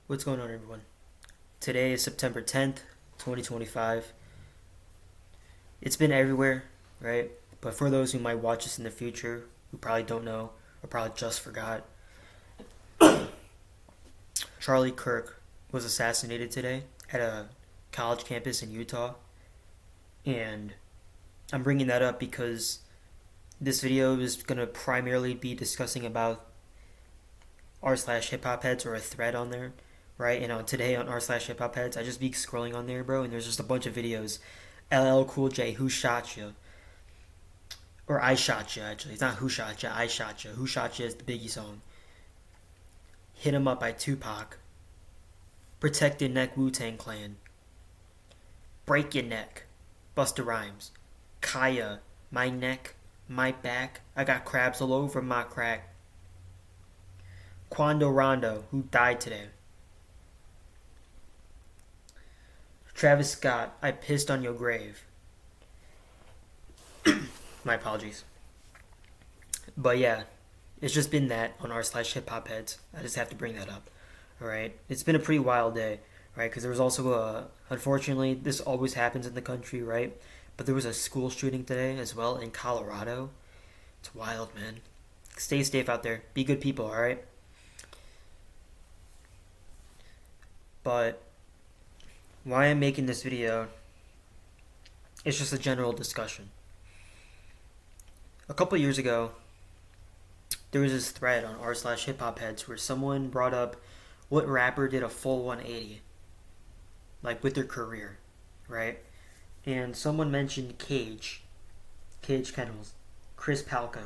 What's going on, everyone? Today is September 10th, 2025. It's been everywhere, right? But for those who might watch this in the future, who probably don't know, or probably just forgot, Charlie Kirk was assassinated today at a college campus in Utah. And I'm bringing that up because this video is going to primarily be discussing about r slash hip hop heads, or a thread on there, right? And on today on r slash hip hop heads, I just be scrolling on there, bro, and there's just a bunch of videos. LL Cool J, who shot you? Or I shot you, actually. It's not who shot you, I shot you. Who shot you is the Biggie song. Hit 'em Up by Tupac. Protect Your Neck, Wu-Tang Clan. Break Your Neck, Busta Rhymes. Kaya, My Neck, My Back. I got crabs all over my crack. Quando Rondo, who died today. Travis Scott, I pissed on your grave. My apologies. But yeah, it's just been that on r slash hip hop heads. I just have to bring that up. Alright? It's been a pretty wild day, right? Because there was also unfortunately, this always happens in the country, right? But there was a school shooting today as well in Colorado. It's wild, man. Stay safe out there. Be good people, alright? But why I'm making this video is just a general discussion. A couple years ago, there was this thread on r slash hip hop heads where someone brought up what rapper did a full 180, like with their career, right? And someone mentioned Cage Kennels, Chris Palco.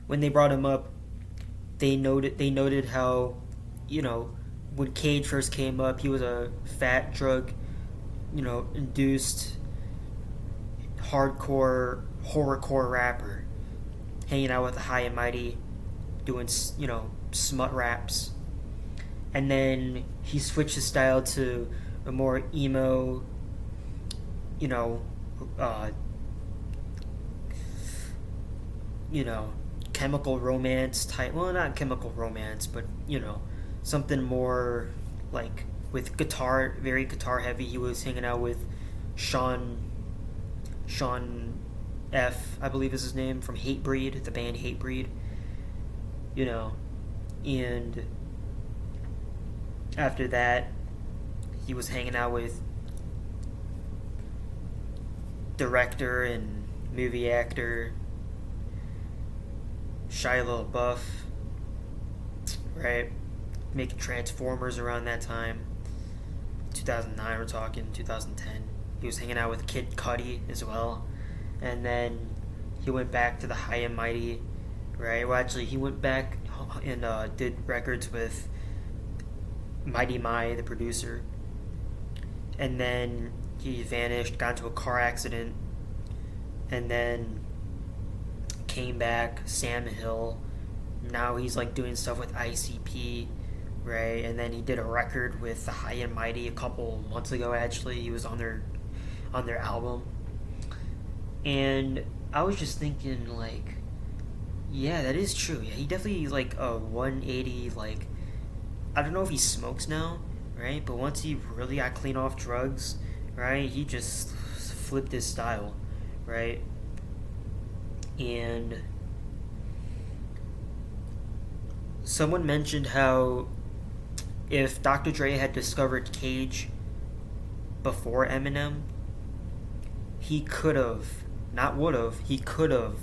When they brought him up, they noted how, when Cage first came up, he was a fat drug, induced hardcore horrorcore rapper, hanging out with the High and Mighty, doing smut raps, and then he switched his style to a more emo, you know, uh, chemical romance type. Well, not chemical romance, but something more like with guitar, very guitar heavy. He was hanging out with Sean F, I believe is his name, from Hatebreed, the band Hatebreed. And after that, he was hanging out with director and movie actor Shia LaBeouf, right? Making Transformers around that time. 2009, we're talking 2010. He was hanging out with Kid Cudi as well. And then he went back to the High and Mighty, right? Well, actually, he went back and did records with Mighty Mai, the producer. And then he vanished, got into a car accident, and then came back, Sam Hill. Now he's like doing stuff with ICP, right? And then he did a record with the High and Mighty a couple months ago. Actually, he was on their album, and I was just thinking, like, yeah, that is true. Yeah, he definitely like a 180. Like, I don't know if he smokes now, right? But once he really got clean off drugs, right, he just flipped his style, right? And someone mentioned how if Dr. Dre had discovered Cage before Eminem, he could have, not would have, he could have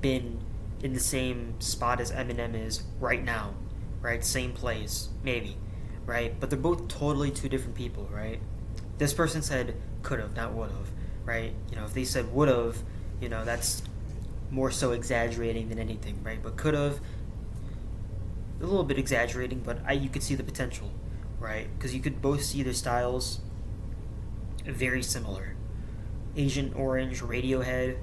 been in the same spot as Eminem is right now, right? Same place, maybe, right? But they're both totally two different people, right? This person said could have, not would have, right? If they said would have, that's more so exaggerating than anything, right? But could have, a little bit exaggerating, but you could see the potential, right? Because you could both see their styles very similar. Agent Orange, Radiohead,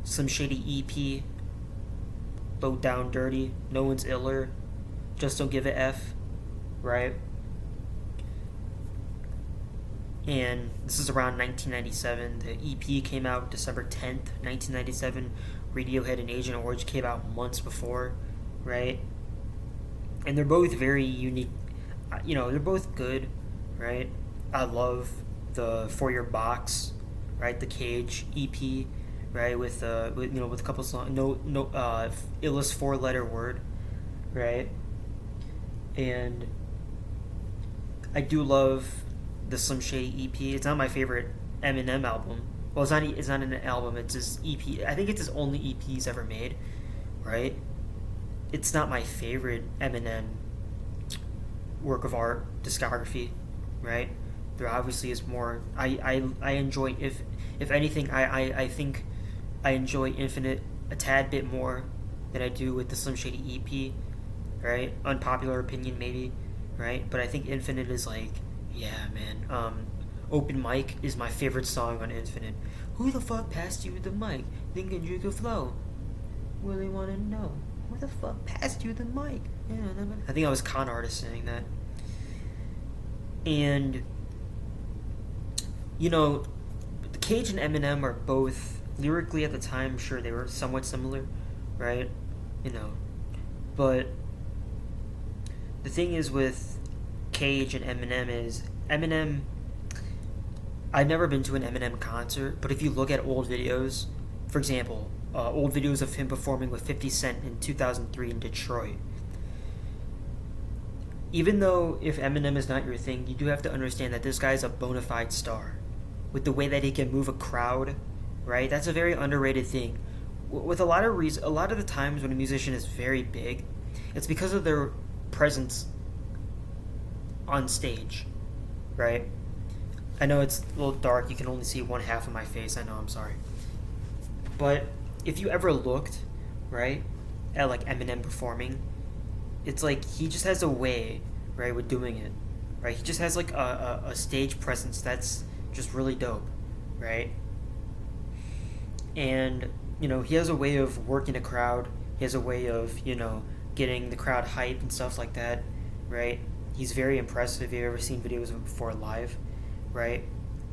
Slim Shady EP, Low Down Dirty, No One's Iller, Just Don't Give a F, right? And this is around 1997. The EP came out December 10th, 1997. Radiohead and Agent Orange came out months before, right? and they're both very unique. They're both good, right? I love the For Your Box, right? The Cage EP, right? With a couple songs, illest four-letter word, right? And I do love the Slim Shady EP. It's not my favorite Eminem album. Well, it's not. It's not an album. It's his EP. I think it's his only EP he's ever made, right? It's not my favorite Eminem work of art discography, right? There obviously is more. I enjoy, if anything, I think I enjoy Infinite a tad bit more than I do with the Slim Shady EP, right? Unpopular opinion maybe, right? But I think Infinite is like, yeah, man. Open Mic is my favorite song on Infinite. Who the fuck passed you the mic? Thinking you could flow? Really want to know. Who the fuck passed you the mic? Yeah, I think I was Con Artist saying that. And the Cage and Eminem are both lyrically at the time. Sure, they were somewhat similar, right? But the thing is with Cage and Eminem is Eminem. I've never been to an Eminem concert, but if you look at old videos, for example, old videos of him performing with 50 Cent in 2003 in Detroit. Even though if Eminem is not your thing, you do have to understand that this guy is a bona fide star. With the way that he can move a crowd, right? That's a very underrated thing. With a lot of the times when a musician is very big, it's because of their presence on stage, right? I know it's a little dark. You can only see one half of my face. I know, I'm sorry. But if you ever looked, right, at like Eminem performing, it's like he just has a way, right, with doing it, right? He just has like a stage presence that's just really dope, right? And, he has a way of working a crowd. He has a way of, getting the crowd hype and stuff like that, right? He's very impressive. If you've ever seen videos of him before live, right?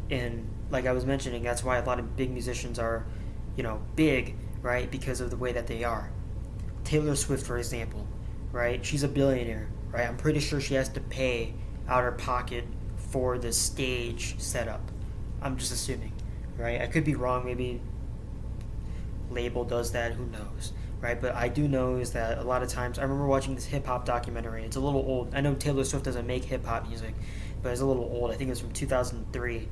And like I was mentioning, that's why a lot of big musicians are, big, right? Because of the way that they are. Taylor Swift, for example, right? She's a billionaire, right? I'm pretty sure she has to pay out her pocket for the stage setup. I'm just assuming, right? I could be wrong. Maybe label does that. Who knows, right? But I do know is that a lot of times I remember watching this hip hop documentary. It's a little old. I know Taylor Swift doesn't make hip hop music, but it's a little old. I think it's from 2003.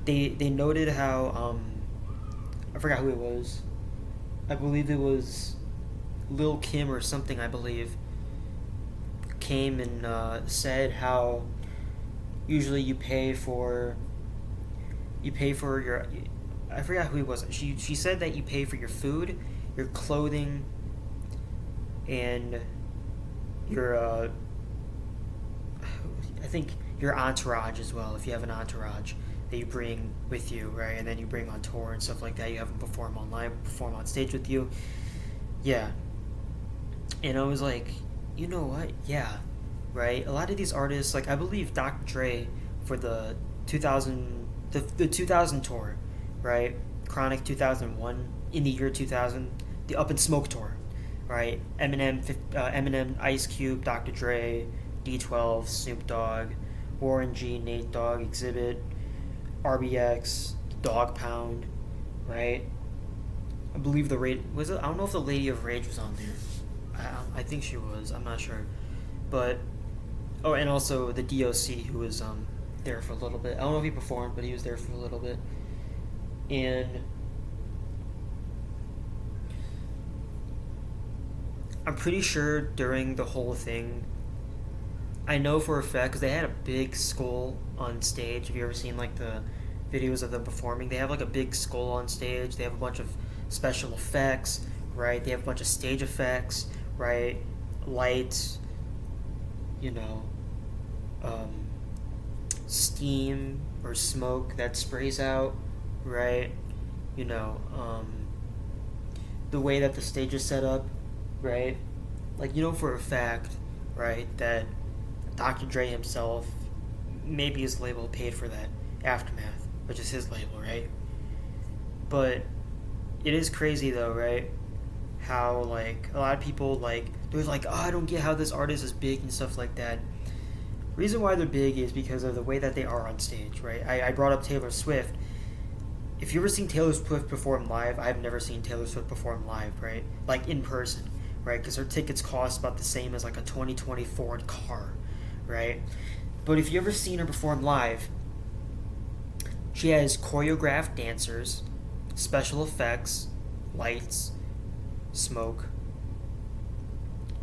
They noted how I forgot who it was. I believe it was Lil Kim or something. I believe came and said how usually you pay for your. I forgot who it was. She said that you pay for your food, your clothing, and your I think your entourage as well. If you have an entourage that you bring with you, right, and then you bring on tour and stuff like that, you have them perform online, perform on stage with you. Yeah. And I was like, you know what? Yeah, right. A lot of these artists, like I believe Dr. Dre for the 2000 tour, right? Chronic 2001 in the year 2000, the Up in Smoke tour, right? Eminem, Ice Cube, Dr. Dre, D12, Snoop Dogg, Warren G, Nate Dogg, Exhibit, RBX, Dog Pound, right? I believe the Rage was it. I don't know if the Lady of Rage was on there. I think she was. I'm not sure, but and also the DOC who was there for a little bit. I don't know if he performed, but he was there for a little bit, and I'm pretty sure during the whole thing, I know for a fact because they had a big skull on stage. Have you ever seen like the videos of them performing? They have like a big skull on stage. They have a bunch of special effects, right? They have a bunch of stage effects, right? Lights, steam or smoke that sprays out, right? The way that the stage is set up, right? Like, for a fact, right, that Dr. Dre himself, maybe his label paid for that Aftermath, which is his label, right? But it is crazy though, right? how like a lot of people like they're like, oh, I don't get how this artist is big and stuff like that. Reason why they're big is because of the way that they are on stage, right? I brought up Taylor Swift. If you've ever seen Taylor Swift perform live, I've never seen Taylor Swift perform live, right? Like in person, right? Because her tickets cost about the same as like a 2020 Ford car, right? But if you've ever seen her perform live, she has choreographed dancers, special effects, lights, smoke.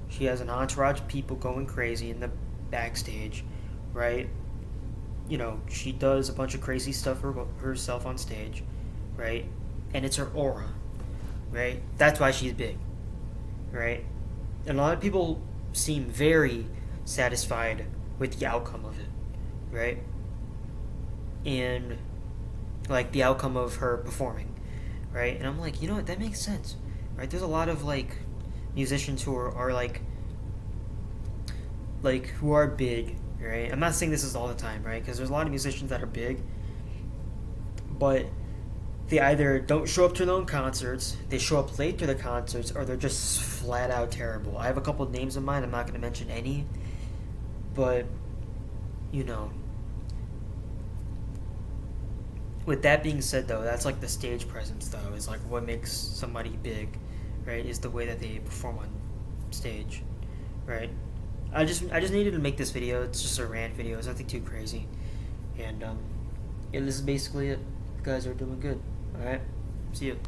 She has an entourage of people going crazy in the backstage, right? You know, she does a bunch of crazy stuff herself on stage, right? And it's her aura, right? That's why she's big, right? And a lot of people seem very satisfied with the outcome of it, right? And like the outcome of her performing, right? And I'm like, you know what? That makes sense, right? There's a lot of like musicians who are like who are big, right? I'm not saying this is all the time, right? Because there's a lot of musicians that are big, but they either don't show up to their own concerts, they show up late to the concerts, or they're just flat out terrible. I have a couple of names in mind. I'm not going to mention any, but you know. With that being said, though, that's like the stage presence, though, is like what makes somebody big, right? Is the way that they perform on stage, right? I just needed to make this video. It's just a rant video. It's nothing too crazy, and yeah, this is basically it. You guys are doing good. All right, see you.